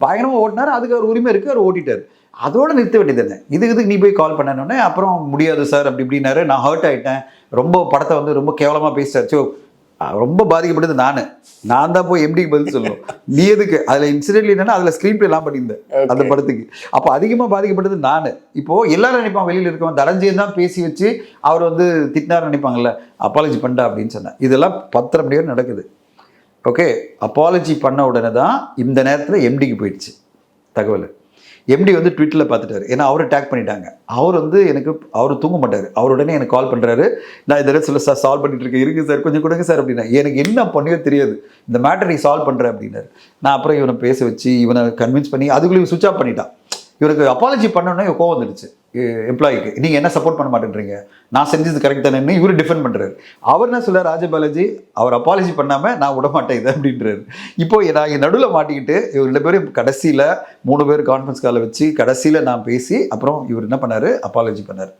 பயங்கரமாக ஓட்டினார், அதுக்கு அவர் உரிமை இருக்குது, அவர் ஓட்டிட்டார். அதோட நிறுத்த வேண்டியது தானே. இதுக்கு நீ போய் கால் பண்ணனோடனே அப்புறம் முடியாது சார் அப்படி இப்படின்னாரு. நான் ஹர்ட் ஆகிட்டேன், ரொம்ப படத்தை வந்து ரொம்ப கேவலமாக பேசிட்டாச்சு. ரொம்ப பாதிக்கப்பட்டது நான் தான் போய் எம்டிக்கு பதில் சொல்லணும். நீ எதுக்கு அதில் இன்சிடென்ட்லி என்னன்னா அதில் ஸ்க்ரீன் பிளே எல்லாம் பண்ணியிருந்தேன் அந்த படத்துக்கு. அப்போ அதிகமாக பாதிக்கப்பட்டது நான். இப்போது எல்லாரும் நினைப்பாங்க வெளியில் இருக்கவன் தனஞ்சயன் தான் பேசி வச்சு அவர் வந்து திட்டினார் நினைப்பாங்கல்ல, அப்பாலஜி பண்ணா அப்படின்னு சொன்னேன். இதெல்லாம் 10:30 மணி வரை நடக்குது. ஓகே, அப்பாலஜி பண்ண உடனே தான் இந்த நேரத்தில் எம்டிக்கு போயிடுச்சு தகவல். எம்டி வந்து ட்விட்டரில் பார்த்துட்டாரு, ஏன்னா அவரை டேக் பண்ணிட்டாங்க. அவர் வந்து அவர் தூங்க மாட்டார். அவர் உடனே எனக்கு கால் பண்ணுறாரு, நான் இந்த சொல்ல சார் சால்வ் பண்ணிட்டு இருக்கேன், இருக்கு சார் கொஞ்சம் கொடுங்க சார் அப்படின்னா. எனக்கு என்ன பண்ணியோ தெரியாது, இந்த மேட்டர் நீ சால்வ் பண்ணுறேன் அப்படின்னாரு. நான் அப்புறம் இவனை பேச வச்சு இவனை கன்வின்ஸ் பண்ணி அதுக்குள்ளே சுவிட்ச் ஆஃப் பண்ணிட்டான். இவருக்கு அப்பாலஜி பண்ணோன்னே கோவம் வந்துடுச்சு எம்ப்ளாய்க்கு. நீங்கள் என்ன சப்போர்ட் பண்ண மாட்டேன்றீங்க, நான் செஞ்சது கரெக்ட் தானே இவரு டிஃபெண்ட் பண்ணுறாரு. அவர் என்ன சொல்ல, ராஜபாலாஜி அவர் அப்பாலஜி பண்ணாமல் நான் விட மாட்டேன் இது அப்படின்றாரு. இப்போ நான் இங்கே நடுவில் மாட்டிக்கிட்டு இவர் 2 பேரும் கடைசியில் 3 பேர் கான்ஃபரன்ஸ் காலில் வச்சு கடைசியில் நான் பேசி அப்புறம் இவர் என்ன பண்ணார், அப்பாலஜி பண்ணார்.